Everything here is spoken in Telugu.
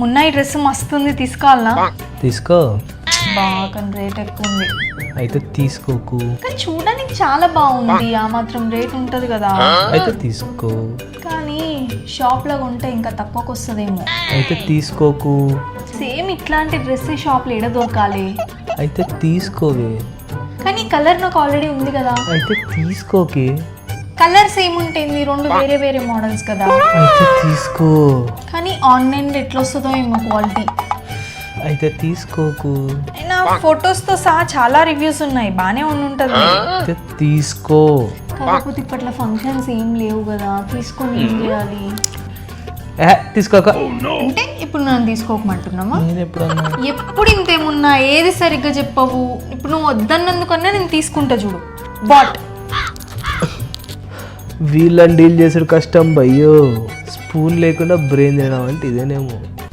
మొన్న ఈ డ్రెస్ మస్తుంది, తీసుకోవాలనా? తీసుకో. బాగా రేట్ ఎక్కువ ఉంది. అయితే తీసుకోకు. కానీ చూడడానికి చాలా బాగుంది, ఆ మాత్రం రేట్ ఉంటది కదా. అయితే తీసుకో. కానీ షాప్ లో కొంటే ఇంకా తక్కువకి వస్తుందేమో. అయితే తీసుకోకు. సేమ్ ఇట్లాంటి డ్రెస్ షాప్ లో ఎడ దొరకాలి? అయితే తీసుకోవే. కానీ కలర్ నాకు ఆల్రెడీ ఉంది కదా. అయితే తీసుకోకే. కలర్ సేమ్ ఉంటుంది, రెండు వేరే వేరే మోడల్స్ కదా. అయితే తీసుకో. కానీ ఆన్లైన్లో ఎట్లా వస్తుందో ఏమో క్వాలిటీ. అయితే తీసుకోకు. అయినా ఫొటోస్తో సహా చాలా రివ్యూస్ ఉన్నాయి, బాగానే ఉంటుంది. అయితే తీసుకో. కాకపోతే ఇప్పట్లో ఫంక్షన్స్ ఏం లేవు కదా, తీసుకొని ఏం చేయాలి? తీసుకోక. అంటే ఇప్పుడు నన్ను తీసుకోకమంటున్నామా? నేను ఎప్పుడన్నా ఎప్పుడు ఇంతేమున్నా, ఏది సరిగ్గా చెప్పవు. ఇప్పుడు నువ్వు వద్దన్నందుకన్నా నేను తీసుకుంటా చూడు. బాట్ వీళ్ళని డీల్ చేసుడు కష్టం భయ్యో. స్పూన్ లేకుండా బ్రెయిన్ తినడం అంటే ఇదేనేమో.